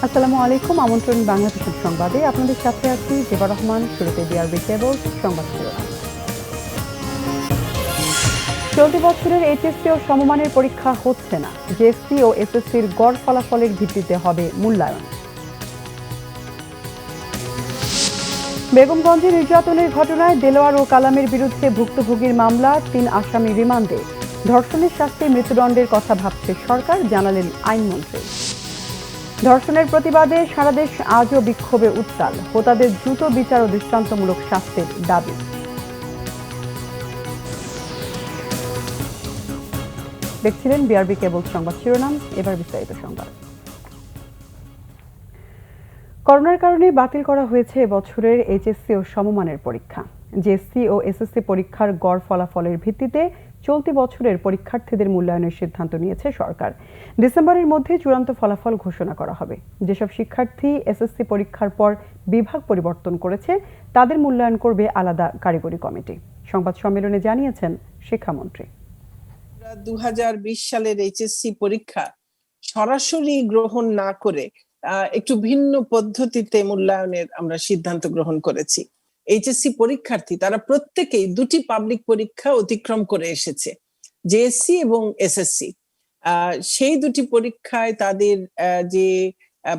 আসসালামু আলাইকুম। আমন্ত্রণ বাংলাদেশের সংবাদে আপনাদের সাথে আছি জেবা রহমান। শুরুতে বিআরবি কেবল সংবাদ শিরোনাম। চলতি বছরের এইচএসসি ও সমমানের পরীক্ষা হচ্ছে না। জেএসসি ও এসএসসির গড় ফলাফলের ভিত্তিতে হবে মূল্যায়ন। বেগমগঞ্জে নির্যাতনের ঘটনায় দেলোয়ার ও কালামের বিরুদ্ধে ভুক্তভোগীর মামলা, ৩ আসামি রিমান্ডে। ধর্ষণের শাস্তি মৃত্যুদণ্ডের কথা ভাবছে সরকার, জানালেন আইনমন্ত্রী। ধর্ষণের প্রতিবাদে সারা দেশ আজও বিক্ষোভে উত্তাল। হোতাদের দ্রুত বিচার ও দৃষ্টান্তমূলক শাস্তির দাবি। দেখছিলেন বিআরবি কেবল সংবাদ শিরোনাম, এবার বিস্তারিত সংবাদ। করোনার কারণে বাতিল করা হয়েছে এবছরের এইচএসসি ও সমমানের পরীক্ষা। জেএসসি ও এসএসসি পরীক্ষার গড় ফলাফলের ভিত্তিতে চলতি বছরের পরীক্ষার্থীদের মূল্যায়নের সিদ্ধান্ত নিয়েছে সরকার। ডিসেম্বরের মধ্যে চূড়ান্ত ফলাফল ঘোষণা করা হবে। যেসব শিক্ষার্থী এসএসসি পরীক্ষার পর বিভাগ পরিবর্তন করেছে তাদের মূল্যায়ন করবে আলাদা কারিগরি কমিটি। সংবাদ সম্মেলনে জানিয়েছেন শিক্ষামন্ত্রী। 2020 সালের এইচএসসি পরীক্ষা সরাসরি গ্রহণ না করে একটু ভিন্ন পদ্ধতিতে মূল্যায়নের আমরা সিদ্ধান্ত গ্রহণ করেছি। এইচএসসি পরীক্ষার্থী তারা প্রত্যেকেই দুটি পাবলিক পরীক্ষা অতিক্রম করে এসেছে, জেএসসি এবং এসএসসি। সেই দুটি পরীক্ষায় তাদের যে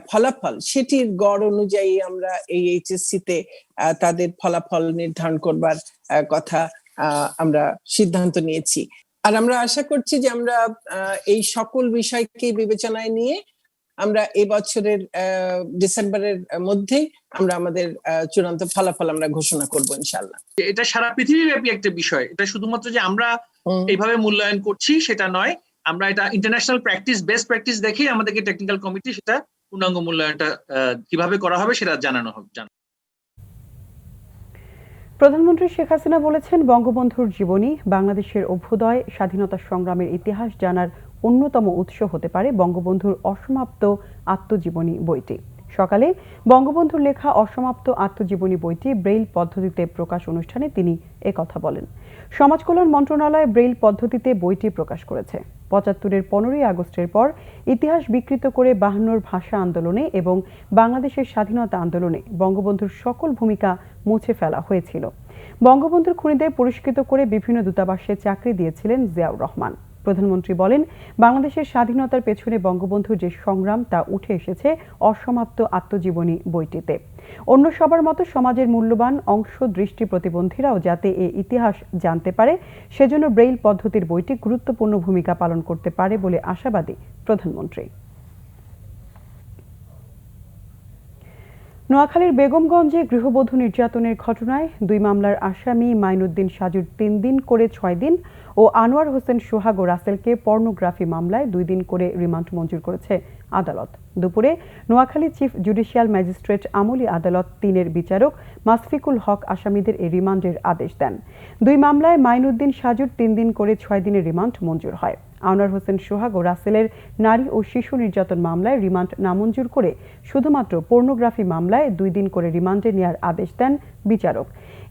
ফলাফল সেটির গড় অনুযায়ী আমরা এই এইচএসসি তে তাদের ফলাফল নির্ধারণ করবার কথা আমরা সিদ্ধান্ত নিয়েছি। আর আমরা আশা করছি যে আমরা এই সকল বিষয়কে বিবেচনায় নিয়ে আমরা এই বছরের ডিসেম্বরের মধ্যেই আমরা আমাদের চূড়ান্ত ফলাফল আমরা ঘোষণা করব ইনশাআল্লাহ। এটা সারা পৃথিবীব্যাপী একটা বিষয়। এটা শুধুমাত্র যে আমরা এইভাবে মূল্যায়ন করছি সেটা নয়, আমরা এটা ইন্টারন্যাশনাল প্র্যাকটিস, বেস্ট প্র্যাকটিস দেখে আমাদেরকে টেকনিক্যাল কমিটি সেটা পূর্ণাঙ্গ মূল্যায়নটা কিভাবে করা হবে সেটা জানানো হবে। প্রধানমন্ত্রী শেখ হাসিনা বলেছেন, বঙ্গবন্ধুর জীবনী বাংলাদেশের অভ্যুদয় স্বাধীনতা সংগ্রামের ইতিহাস জানার অন্যতম উৎস হতে পারে বঙ্গবন্ধুর অসমাপ্ত আত্মজীবনী বইটি। সকালে বঙ্গবন্ধুর লেখা অসমাপ্ত আত্মজীবনী বইটি ব্রেইল পদ্ধতিতে প্রকাশ অনুষ্ঠানে তিনি একথা বলেন। সমাজ কল্যাণ মন্ত্রণালয় ব্রেইল পদ্ধতিতে বইটি প্রকাশ করেছে। ৭৫-এর 15ই আগস্টের পর ইতিহাস বিকৃত করে 52'র ভাষা আন্দোলনে এবং বাংলাদেশের স্বাধীনতা আন্দোলনে বঙ্গবন্ধুর সকল ভূমিকা মুছে ফেলা হয়েছিল। বঙ্গবন্ধুর খুনিদের পুরস্কৃত করে বিভিন্ন দূতাবাসে চাকরি দিয়েছিলেন জিয়াউর রহমান। প্রধানমন্ত্রী বলেন, বাংলাদেশের স্বাধীনতার পেছনে বঙ্গবন্ধুর যে সংগ্রাম তা উঠে এসেছে অসমাপ্ত আত্মজীবনী বইটিতে। অন্য সবার মতো সমাজের মূল্যবান অংশ দৃষ্টি প্রতিবন্ধীরাও যাতে এই ইতিহাস জানতে পারে সেজন্য ব্রেইল পদ্ধতির বইটি গুরুত্বপূর্ণ ভূমিকা পালন করতে পারে বলে আশাবাদী প্রধানমন্ত্রী। নোয়াখালীর বেগমগঞ্জে গৃহবধূ নির্যাতনের ঘটনায় 2 মামলার আসামি মাইনুদ্দিন সাজুর 3 দিন করে 6 দিন ও আনোয়ার হোসেন সোহাগ ও রাসেলকে পর্নোগ্রাফি মামলায় 2 দিন করে রিমান্ড মঞ্জুর করেছে আদালত। দুপুরে নোয়াখালী চিফ জুডিশিয়াল ম্যাজিস্ট্রেট আমলি আদালত 3-এর বিচারক মাসফিকুল হক আসামিদের এই রিমান্ডের আদেশ দেন। 2 মামলায় মাইনুদ্দিন সাজুর 3 দিন করে 6 দিনের রিমান্ড মঞ্জুর হয়। আনোয়ার হোসেন সোহাগ ও রাসেলের নারী ও শিশু নির্যাতন মামলায় রিমান্ড নামঞ্জুর করে শুধুমাত্র পর্নোগ্রাফি মামলায় 2 দিন করে রিমান্ডে নেওয়ার আদেশ দেন বিচারক।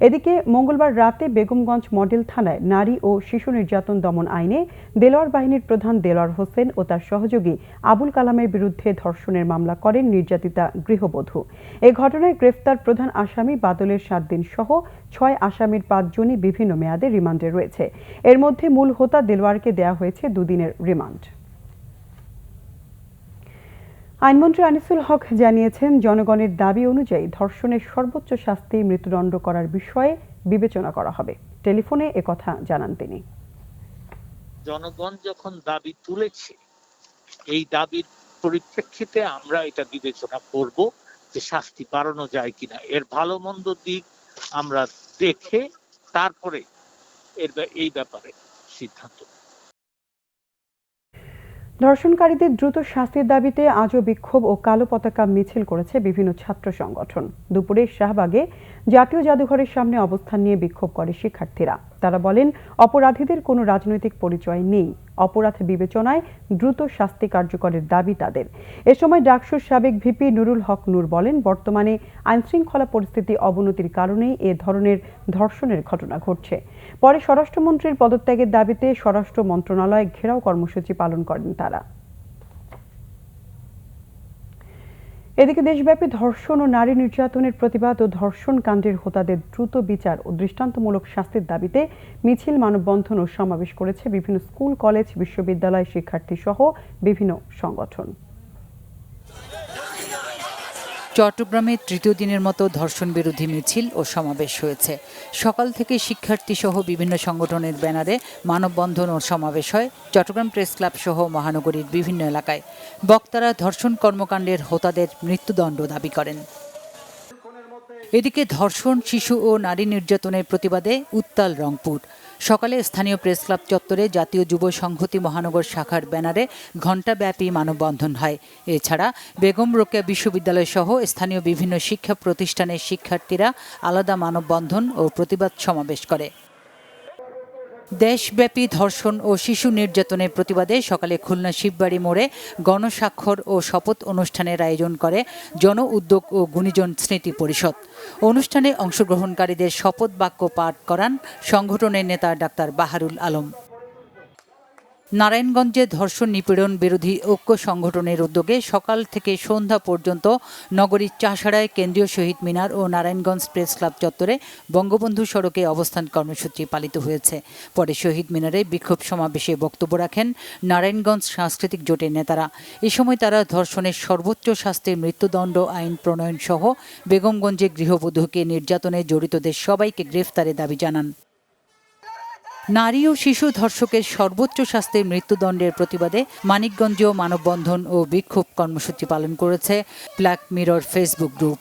এদিকে মঙ্গলবার রাতে বেগমগঞ্জ মডেল থানায় নারী ও শিশু নির্যাতন দমন আইনে দেলোয়ার বাহিনীর প্রধান দেলোয়ার হোসেন ও তার সহযোগী আবুল কালামের বিরুদ্ধে ধর্ষণের মামলা করেন নির্যাতিতা গৃহবধূ। এ ঘটনায় গ্রেফতার প্রধান আসামি বাদলের 7 দিন সহ 6 আসামির 5 জনই বিভিন্ন মেয়াদে রিমান্ডে রয়েছে। এর মধ্যে মূল হোতা দেলোয়ারকে দেয়া হয়েছে 2 দিনের রিমান্ড। আইনমন্ত্রী আনিসুল হক জানিয়েছেন, জনগণের দাবি অনুযায়ী ধর্ষণের সর্বোচ্চ শাস্তি মৃত্যুদণ্ড করার বিষয়ে বিবেচনা করা হবে। টেলিফোনে একথা জানান তিনি। জনগণ যখন দাবি তুলেছে, এই দাবির পরিপ্রেক্ষিতে আমরা এটা বিবেচনা করব যে শাস্তি বাড়ানো যায় কিনা। এর ভালো মন্দ দিক আমরা দেখে তারপরে এই ব্যাপারে সিদ্ধান্ত। ধর্ষণকারীদের দ্রুত শাস্তির দাবিতে আজও বিক্ষোভ ও কালো পতাকা মিছিল করেছে বিভিন্ন ছাত্র সংগঠন। দুপুরে শাহবাগে জাতীয় জাদুঘরের সামনে অবস্থান নিয়ে বিক্ষোভ করে শিক্ষার্থীরা। তারা বলেন, অপরাধীদের কোনো রাজনৈতিক পরিচয় নেই, অপরাধ বিবেচনায় দ্রুত শাস্তি কার্যকরের দাবি তাদের। এ সময় ডাকসুর সাবেক ভিপি নুরুল হক নূর বলেন, বর্তমানে আইনশৃঙ্খলা পরিস্থিতি অবনতির কারণেই এ ধরনের ধর্ষণের ঘটনা ঘটছে। পরে স্বরাষ্ট্রমন্ত্রীর পদত্যাগের দাবিতে স্বরাষ্ট্র মন্ত্রণালয় ঘেরাও কর্মসূচি পালন করেন তারা। এদিকে দেশব্যাপী ধর্ষণ ও নারী নির্যাতনের প্রতিবাদ ও ধর্ষণ কাণ্ডের হোতাদের দ্রুত বিচার ও দৃষ্টান্তমূলক শাস্তির দাবিতে মিছিল, মানববন্ধন ও সমাবেশ করেছে বিভিন্ন স্কুল, কলেজ, বিশ্ববিদ্যালয়, শিক্ষার্থী সহ বিভিন্ন সংগঠন। চট্টগ্রামে তৃতীয় দিনের মতো ধর্ষণ বিরোধী মিছিল ও সমাবেশ হয়েছে। সকাল থেকে শিক্ষার্থী সহ বিভিন্ন সংগঠনের ব্যানারে মানববন্ধন ও সমাবেশ হয় চট্টগ্রাম প্রেস ক্লাব সহ মহানগরীর বিভিন্ন এলাকায়। বক্তারা ধর্ষণ কর্মকাণ্ডের হোতাদের মৃত্যুদণ্ড দাবি করেন। এদিকে ধর্ষণ, শিশু ও নারী নির্যাতনের প্রতিবাদে উত্তাল রংপুর। সকালে স্থানীয় প্রেস ক্লাব চত্বরে জাতীয় যুব সংহতি মহানগর শাখার ব্যানারে ঘণ্টাব্যাপী মানববন্ধন হয়। এছাড়া বেগম রোকেয়া বিশ্ববিদ্যালয় সহ স্থানীয় বিভিন্ন শিক্ষা প্রতিষ্ঠানের শিক্ষার্থীরা আলাদা মানববন্ধন ও প্রতিবাদ সমাবেশ করে। দেশব্যাপী ধর্ষণ ও শিশু নির্যাতনের প্রতিবাদে সকালে খুলনা শিববাড়ি মোড়ে গণস্বাক্ষর ও শপথ অনুষ্ঠানের আয়োজন করে জন উদ্যোগ ও গুণীজন স্মৃতি পরিষদ। অনুষ্ঠানে অংশগ্রহণকারীদের শপথ বাক্য পাঠ করান সংগঠনের নেতা ডাক্তার বাহারুল আলম। নারায়ণগঞ্জে ধর্ষণ নিপীড়ন বিরোধী ঐক্য সংগঠনের উদ্যোগে সকাল থেকে সন্ধ্যা পর্যন্ত নগরীর চাষাড়ায় কেন্দ্রীয় শহীদ মিনার ও নারায়ণগঞ্জ প্রেস ক্লাব চত্বরে বঙ্গবন্ধু সড়কে অবস্থান কর্মসূচি পালিত হয়েছে। পরে শহীদ মিনারে বিক্ষোভ সমাবেশে বক্তব্য রাখেন নারায়ণগঞ্জ সাংস্কৃতিক জোটের নেতারা। এ সময় তারা ধর্ষণের সর্বোচ্চ শাস্তির মৃত্যুদণ্ড আইন প্রণয়ন সহ বেগমগঞ্জে গৃহবধূকে নির্যাতনে জড়িতদের সবাইকে গ্রেফতারের দাবি জানান। নারী ও শিশু ধর্ষকের সর্বোচ্চ শাস্তির মৃত্যুদণ্ডের প্রতিবাদে মানিকগঞ্জেও মানববন্ধন ও বিক্ষোভ কর্মসূচি পালন করেছে ব্ল্যাক মিরর ফেসবুক গ্রুপ।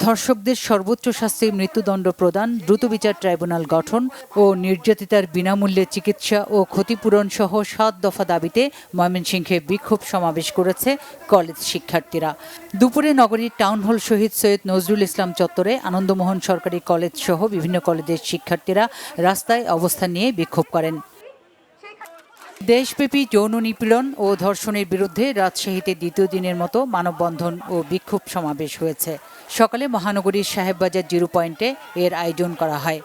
ধর্ষকদের সর্বোচ্চ শাস্তির মৃত্যুদণ্ড প্রদান, দ্রুত বিচার ট্রাইব্যুনাল গঠন ও নির্যাতিতার বিনামূল্যে চিকিৎসা ও ক্ষতিপূরণ সহ ৭ দফা দাবিতে ময়মনসিংহে বিক্ষোভ সমাবেশ করেছে কলেজ শিক্ষার্থীরা। দুপুরে নগরীর টাউন হল শহীদ সৈয়দ নজরুল ইসলাম চত্বরে আনন্দমোহন সরকারি কলেজ সহ বিভিন্ন কলেজের শিক্ষার্থীরা রাস্তায় অবস্থান নিয়ে বিক্ষোভ করেন। দেশব্যাপী যৌন নিপীড়ন ও ধর্ষণের বিরুদ্ধে রাজশাহীতে দ্বিতীয় দিনের মতো মানববন্ধন ও বিক্ষোভ সমাবেশ হয়েছে। সকালে মহানগরীর সাহেববাজার জিরো পয়েন্টে এর আয়োজন করা হয়।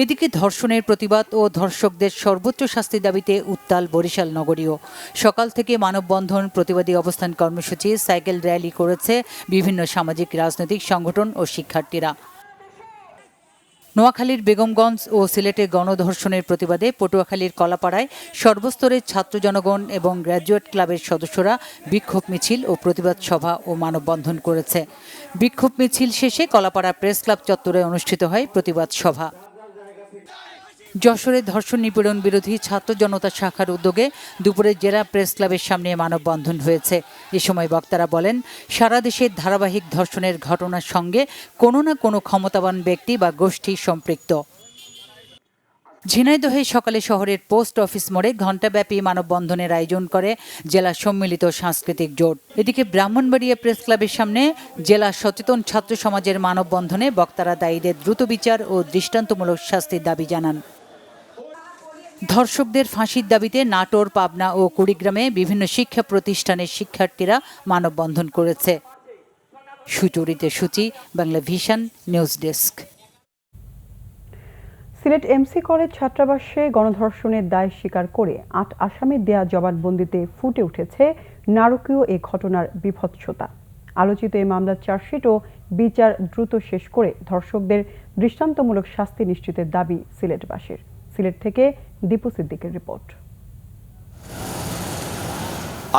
এদিকে ধর্ষণের প্রতিবাদ ও ধর্ষকদের সর্বোচ্চ শাস্তি দাবিতে উত্তাল বরিশাল নগরীও। সকাল থেকে মানববন্ধন, প্রতিবাদী অবস্থান কর্মসূচি, সাইকেল র্যালি করেছে বিভিন্ন সামাজিক রাজনৈতিক সংগঠন ও শিক্ষার্থীরা। নোয়াখালীর বেগমগঞ্জ ও সিলেটে গণধর্ষণের প্রতিবাদে পটুয়াখালীর কলাপাড়ায় সর্বস্তরের ছাত্র জনগণ এবং গ্র্যাজুয়েট ক্লাবের সদস্যরা বিক্ষোভ মিছিল ও প্রতিবাদ সভা ও মানববন্ধন করেছে। বিক্ষোভ মিছিল শেষে কলাপাড়া প্রেস ক্লাব চত্বরে অনুষ্ঠিত হয় প্রতিবাদ সভা। যশোরে ধর্ষণ নিপীড়ন বিরোধী ছাত্র জনতা শাখার উদ্যোগে দুপুরে জেলা প্রেস ক্লাবের সামনে মানববন্ধন হয়েছে। এ সময় বক্তারা বলেন, সারা দেশের ধারাবাহিক ধর্ষণের ঘটনার সঙ্গে কোনো না কোনো ক্ষমতাবান ব্যক্তি বা গোষ্ঠী সম্পৃক্ত। ঝিনাইদহে সকালে শহরের পোস্ট অফিস মোড়ে ঘণ্টাব্যাপী মানববন্ধনের আয়োজন করে জেলা সম্মিলিত সাংস্কৃতিক জোট। এদিকে ব্রাহ্মণবাড়িয়া প্রেস ক্লাবের সামনে জেলা সচেতন ছাত্র সমাজের মানববন্ধনে বক্তারা দায়ীদের দ্রুত বিচার ও দৃষ্টান্তমূলক শাস্তির দাবি জানান। ধর্ষকদের ফাঁসির দাবিতে নাটোর, পাবনা ও কুড়িগ্রামে বিভিন্ন শিক্ষা প্রতিষ্ঠানের শিক্ষার্থীরা মানববন্ধন করেছে। Sucharita Suchi, Bangla vision news desk. Sylhet MC college ছাত্রাবাসে গণধর্ষণের দায় স্বীকার করে ৮ আসামির দেয়া জবানবন্দিতে ফুটে উঠেছে নারকীয় এ ঘটনার বীভৎসতা। আলোচিত এই মামলার চার্জশিট ও বিচার দ্রুত শেষ করে ধর্ষকদের দৃষ্টান্তমূলক শাস্তি নিশ্চিতের দাবি সিলেটবাসীর। সিলেট থেকে দীপু সিদ্দিকের রিপোর্ট।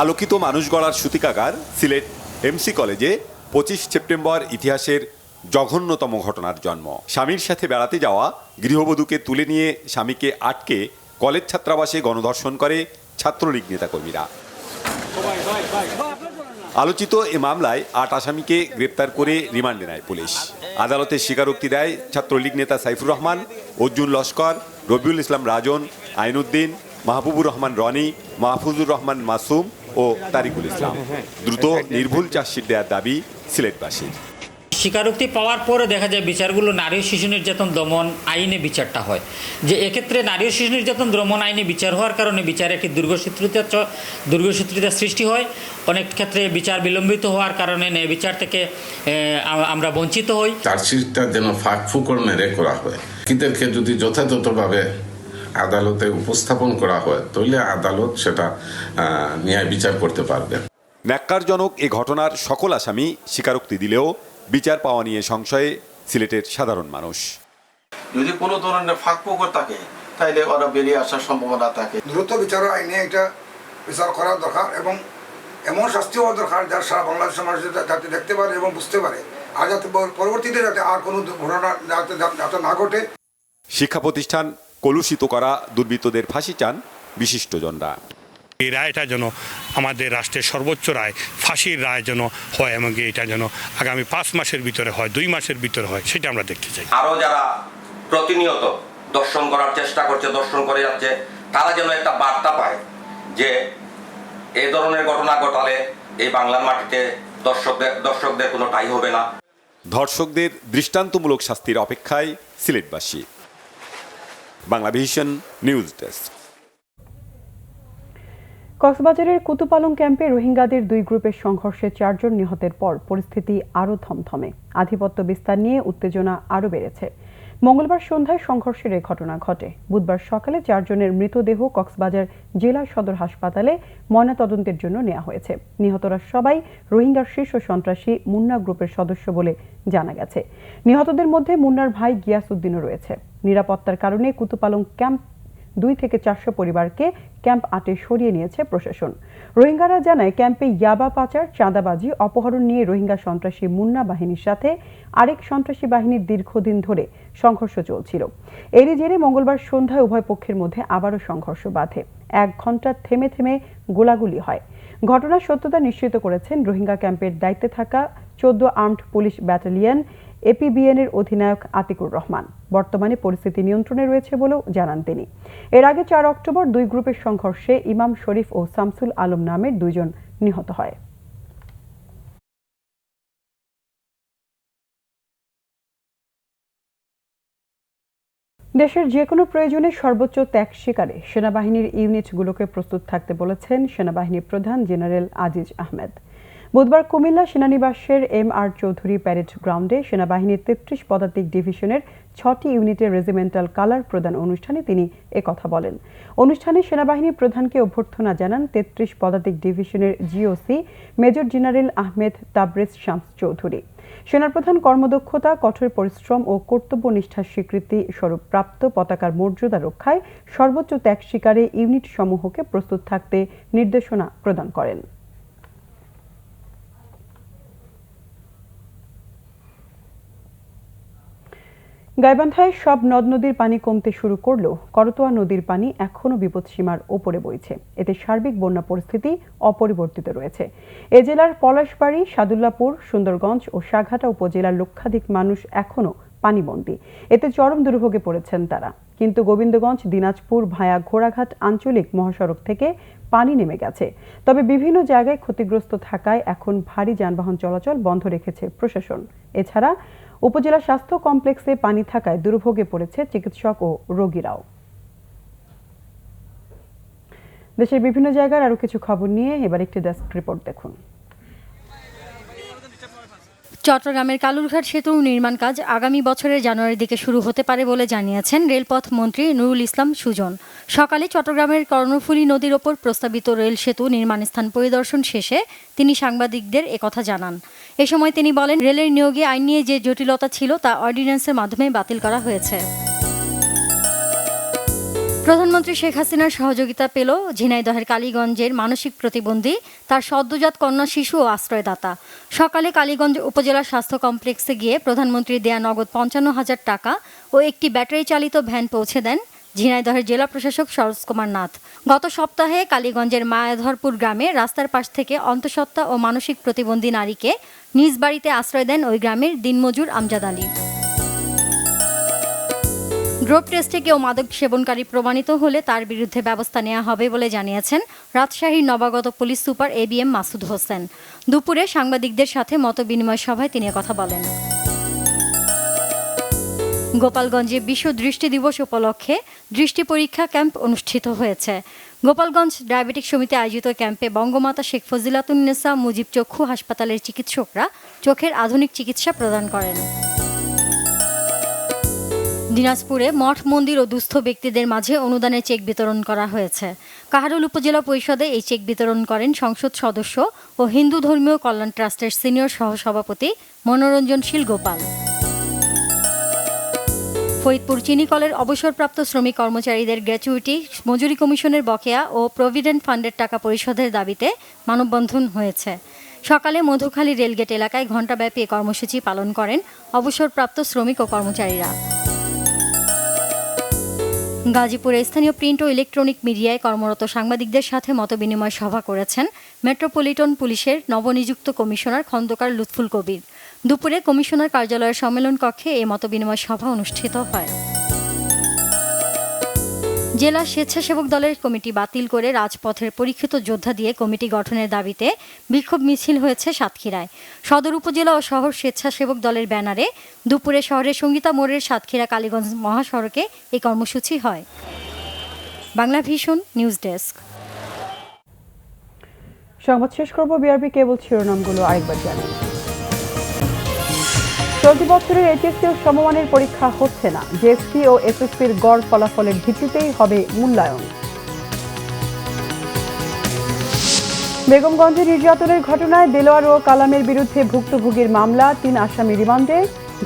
আলোকিত মানুষ গড়ার সূতিকাগার সিলেট এমসি কলেজে 25 সেপ্টেম্বর ইতিহাসের জঘন্যতম ঘটনার জন্ম। স্বামীর সাথে বেড়াতে যাওয়া গৃহবধূকে তুলে নিয়ে স্বামীকে আটকে কলেজ ছাত্রাবাসে গণধর্ষণ করে ছাত্রলীগ নেতাকর্মীরা। আলোচিত এ মামলায় ৮ আসামিকে গ্রেপ্তার করে রিমান্ডে নেয় পুলিশ। আদালতে স্বীকারোক্তি দেয় ছাত্রলীগ নেতা সাইফুর রহমান, অর্জুন লস্কর, রবিউল ইসলাম রাজন, আইনুদ্দিন, মাহবুবুর রহমান রনি, মাহফুজুর রহমান মাসুম ও তারিকুল ইসলাম। দ্রুত নির্ভুল চার্জশিট দেওয়ার দাবি সিলেটবাসীর। স্বীকারোক্তি পাওয়ার পরে দেখা যায় বিচারগুলো নারী ও শিশু নির্যাতন দমন আইনে বিচারটা হয়, যে এক্ষেত্রে নারী ও শিশু নির্যাতন দমন আইনে বিচার হওয়ার কারণে বিচারে একটি দীর্ঘসূত্রিতা সৃষ্টি হয়। অনেক ক্ষেত্রে বিচার বিলম্বিত হওয়ার কারণে ন্যায় বিচার থেকে আমরা বঞ্চিত হই। চার্জশিটটা যেন ফাঁক ফুকর মেরে করা হয়, কিদেরকে যদি যথাযথভাবে আদালতে উপস্থাপন করা হয় তাহলে আদালত সেটা ন্যায় বিচার করতে পারবে। ন্যাক্কারজনক এ ঘটনার সকল আসামি স্বীকারোক্তি দিলেও বিচার পাওয়া নিয়ে সংশয়ে সিলেটের সাধারণ মানুষ। যদি কোনো ধরনের ফাঁকফোকর থাকে তাইলে ওরা বেরিয়ে আসার সম্ভাবনা থাকে। দ্রুত বিচার আইনে এটা বিচার করা দরকার এবং এমন শাস্তি হওয়া দরকার যার সারা বাংলাদেশ সমাজ যাতে দেখতে পারে এবং বুঝতে পারে, আর যাতে পরবর্তীতে যাতে আর কোনো ঘটনা যাতে না ঘটে। শিক্ষা প্রতিষ্ঠান কলুষিত করা দুর্বৃত্তদের ফাঁসি চান বিশিষ্টজনরা। এই রায়টা যেন আমাদের রাষ্ট্রের সর্বোচ্চ রায়, ফাঁসির রায় যেন হয় এবং এটা যেন আগামী 5 মাসের ভিতরে হয়, 2 মাসের ভিতরে হয়, সেটা আমরা দেখতে চাই। আরো যারা প্রতিনিয়ত দর্শন করার চেষ্টা করছে, দর্শন করে যাচ্ছে, তারা যেন একটা বার্তা পায় যে এই ধরনের ঘটনা ঘটালে এই বাংলার মাটিতে দর্শকদের কোনো ঠাঁই হবে না। ধর্ষকদের দৃষ্টান্তমূলক শাস্তির অপেক্ষায় সিলেটবাসী। Banglavision news desk. কক্সবাজারের কুতুপালং ক্যাম্পে রোহিঙ্গাদের 2 গ্রুপের সংঘর্ষে 4 জন নিহতের পর পরিস্থিতি আরও থমথমে। আধিপত্য বিস্তার নিয়ে উত্তেজনা আরও বেড়েছে। মঙ্গলবার সন্ধ্যায় সংঘর্ষের এ ঘটনা ঘটে। বুধবার সকালে 4 জনের মৃতদেহ কক্সবাজার জেলা সদর হাসপাতালে ময়নাতদন্তের জন্য নেওয়া হয়েছে। নিহতরা সবাই রোহিঙ্গার শীর্ষ সন্ত্রাসী মুন্না গ্রুপের সদস্য বলে জানা গেছে। নিহতদের মধ্যে মুন্নার ভাই গিয়াস উদ্দিনও রয়েছে। নিরাপত্তার কারণে কুতুপালং ক্যাম্প 2 থেকে 400 পরিবারকে ক্যাম্প 8-এ সরিয়ে নিয়েছে প্রশাসন। রোহিঙ্গারা জানায় ক্যাম্পে ইয়াবা পাচার, চাঁদাবাজি, অপহরণ নিয়ে রোহিঙ্গা সন্ত্রাসী মুন্না বাহিনীর সাথে আরেক সন্ত্রাসী বাহিনীর দীর্ঘদিন ধরে সংঘর্ষ চলছিল। এরই জেরে মঙ্গলবার সন্ধ্যায় উভয় পক্ষের মধ্যে আবারও সংঘর্ষ বাধে। 1 ঘণ্টা থেমে থেমে গোলাগুলি হয়। ঘটনার সত্যতা নিশ্চিত করেছেন রোহিঙ্গা ক্যাম্পের দায়িত্বে থাকা 14 আর্মড পুলিশ ব্যাটালিয়ন APBN এর অধিনায়ক আতিকুর রহমান। বর্তমানে পরিস্থিতি নিয়ন্ত্রণে রয়েছে বলেও জানান তিনি। এর আগে 4 অক্টোবর 2 গ্রুপের সংঘর্ষে ইমাম শরীফ ও শামসুল আলম নামের 2 জন নিহত হয়। দেশের যে কোনো প্রয়োজনে সর্বোচ্চ ত্যাগ স্বীকারে সেনাবাহিনীর ইউনিটগুলোকে প্রস্তুত থাকতে বলেছেন সেনাবাহিনীর প্রধান জেনারেল আজিজ আহমেদ। বুধবার কুমিল্লা সেনানিবাসের MR চৌধুরী প্যারেড গ্রাউন্ডে সেনাবাহিনীর 33 পদাতিক ডিভিশনের 6টি ইউনিটের রেজিমেন্টাল কালার প্রদান অনুষ্ঠানে তিনি একথা বলেন। অনুষ্ঠানে সেনাবাহিনীর প্রধানকে অভ্যর্থনা জানান 33 পদাতিক ডিভিশনের GOC major general Ahmed Tabrez Shams Chowdhury. সেনাপ্রধান কর্মদক্ষতা, কঠোর পরিশ্রম ও কর্তব্যনিষ্ঠার স্বীকৃতি স্বরূপ প্রাপ্ত পতাকার মর্যাদা রক্ষায় সর্বোচ্চ ত্যাগ স্বীকারে ইউনিট সমূহকে প্রস্তুত থাকতে নির্দেশনা প্রদান করেন। গাইবান্ধায় সব নদ নদীর পানি কমতে শুরু করলেও করতোয়া নদীর পানি এখনও বিপদসীমার ওপরে বইছে। এতে সার্বিক বন্যা পরিস্থিতি অপরিবর্তিত রয়েছে। এ জেলার পলাশবাড়ী, সাদুল্লাপুর, সুন্দরগঞ্জ ও সাঘাটা উপজেলার লক্ষাধিক মানুষ এখনও পানিবন্দী। এতে চরম দুর্ভোগে পড়েছেন তারা। কিন্তু গোবিন্দগঞ্জ, দিনাজপুর ভায়া ঘোড়াঘাট আঞ্চলিক মহাসড়ক থেকে পানি নেমে গেছে। তবে বিভিন্ন জায়গায় ক্ষতিগ্রস্ত থাকায় এখন ভারী যানবাহন চলাচল বন্ধ রেখেছে প্রশাসন। এছাড়া উপজেলা স্বাস্থ্য কমপ্লেক্সে পানি থাকায় দুর্ভোগে পড়েছে চিকিৎসক ও রোগীরাও। দেশের বিভিন্ন জায়গার আরো কিছু খবর নিয়ে এবার একটি ডেস্ক রিপোর্ট দেখুন। চট্টগ্রামের কালুরঘাট সেতু নির্মাণ কাজ আগামী বছরের জানুয়ারির দিকে শুরু হতে পারে বলে জানিয়েছেন রেলপথ মন্ত্রী নুরুল ইসলাম সুজন। সকালে চট্টগ্রামের কর্ণফুলী নদীর ওপর প্রস্তাবিত রেল সেতু নির্মাণ স্থান পরিদর্শন শেষে তিনি সাংবাদিকদের একথা জানান। এ সময় তিনি বলেন, রেলের নিয়োগে আইন নিয়ে যে জটিলতা ছিল তা অর্ডিন্যান্সের মাধ্যমে বাতিল করা হয়েছে। প্রধানমন্ত্রী শেখ হাসিনার সহযোগিতা পেল ঝিনাইদহের কালীগঞ্জের মানসিক প্রতিবন্ধী তার সদ্যজাত কন্যা শিশু ও আশ্রয়দাতা। সকালে কালীগঞ্জ উপজেলা স্বাস্থ্য কমপ্লেক্সে গিয়ে প্রধানমন্ত্রী দেয়া নগদ 55,000 টাকা ও একটি ব্যাটারি চালিত ভ্যান পৌঁছে দেন ঝিনাইদহের জেলা প্রশাসক সরোজ কুমার নাথ। গত সপ্তাহে কালীগঞ্জের মায়াধরপুর গ্রামে রাস্তার পাশ থেকে অন্তঃসত্ত্বা ও মানসিক প্রতিবন্ধী নারীকে নিজ বাড়িতে আশ্রয় দেন ওই গ্রামের দিনমজুর আমজাদ আলী। ড্রোপ টেস্টে কেউ মাদক সেবনকারী প্রমাণিত হলে তার বিরুদ্ধে ব্যবস্থা নেওয়া হবে বলে জানিয়েছেন রাজশাহীর নবাগত police super ABM Masud Hossain. দুপুরে সাংবাদিকদের সাথে মতবিনিময় সভায় তিনি কথা বলেন। গোপালগঞ্জে বিশ্ব দৃষ্টি দিবস উপলক্ষে দৃষ্টি পরীক্ষা ক্যাম্প অনুষ্ঠিত হয়েছে। গোপালগঞ্জ ডায়াবেটিক সমিতি আয়োজিত ক্যাম্পে বঙ্গমাতা শেখ ফজিলাতুন্নেসা মুজিব চক্ষু হাসপাতালের চিকিৎসকরা চোখের আধুনিক চিকিৎসা প্রদান করেন। দিনাজপুরে মঠ মন্দির ও দুস্থ ব্যক্তিদের মাঝে অনুদানের চেক বিতরণ করা হয়েছে। কাহারোল উপজেলা পরিষদে এই চেক বিতরণ করেন সংসদ সদস্য ও হিন্দু ধর্মীয় কল্যাণ ট্রাস্টের সিনিয়র সহসভাপতি মনোরঞ্জনশীল গোপাল। ফরিদপুর চিনিকলের অবসরপ্রাপ্ত শ্রমিক কর্মচারীদের গ্র্যাচুইটি, মজুরি কমিশনের বকেয়া ও প্রভিডেন্ট ফান্ডের টাকা পরিশোধের দাবিতে মানববন্ধন হয়েছে। সকালে মধুখালী রেলগেট এলাকায় ঘণ্টাব্যাপী কর্মসূচি পালন করেন অবসরপ্রাপ্ত শ্রমিক ও কর্মচারীরা। গাজীপুরে স্থানীয় প্রিন্ট ও ইলেকট্রনিক মিডিয়ায় কর্মরত সাংবাদিকদের সাথে মতবিনিময় সভা করেছেন মেট্রোপলিটন পুলিশের নবনিযুক্ত কমিশনার খন্দকার লুৎফুল কবির। দুপুরে কমিশনার কার্যালয়ের সম্মেলন কক্ষে এই মতবিনিময় সভা অনুষ্ঠিত হয়। জেলা স্বেচ্ছাসেবক দলের কমিটি বাতিল করে রাজপথের পরীক্ষিত যোদ্ধা দিয়ে কমিটি গঠনের দাবিতে বিক্ষোভ মিছিল হয়েছে সাতক্ষীরায়। সদর উপজেলা ও শহর স্বেচ্ছাসেবক দলের ব্যানারে দুপুরে শহরের সঙ্গীতা মোড়ের সাতক্ষীরা কালীগঞ্জ মহাসড়কে এই কর্মসূচি হয়। Bangla vision news desk. সংবাদ শেষ করব বিআরবি কেবল শিরোনামগুলো আরেকবার জানেন। চলতি বছরের এইচএসসি ও সমমানের পরীক্ষা হচ্ছে না। জেএসসি ও এসএসসির গড় ফলাফলের ভিত্তিতেই হবে মূল্যায়ন। বেগমগঞ্জে নির্যাতনের ঘটনায় দেলোয়ার ও কালামের বিরুদ্ধে ভুক্তভোগীর মামলা, 3 আসামি রিমান্ডে।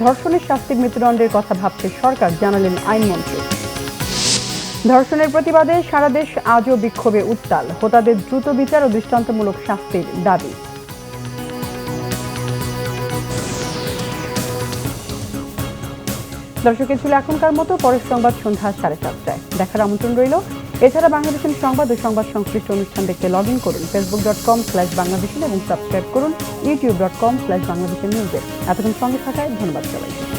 ধর্ষণের শাস্তির মৃত্যুদণ্ডের কথা ভাবছে সরকার, জানালেন আইনমন্ত্রী। ধর্ষণের প্রতিবাদে সারা দেশ আজও বিক্ষোভে উত্তাল। হোতাদের দ্রুত বিচার ও দৃষ্টান্তমূলক শাস্তির দাবি। দর্শকের ছিল এখনকার মতো। পরের সংবাদ সন্ধ্যা 7:30টায় দেখার আমন্ত্রণ রইল। এছাড়া বাংলাদেশের সংবাদ ও সংবাদ সংশ্লিষ্ট অনুষ্ঠান দেখতে লগ ইন করুন facebook.com/বাংলাদেশে এবং সাবস্ক্রাইব করুন youtube.com/বাংলাদেশের নিউজে। এতক্ষণ সঙ্গে থাকায় ধন্যবাদ সবাইকে।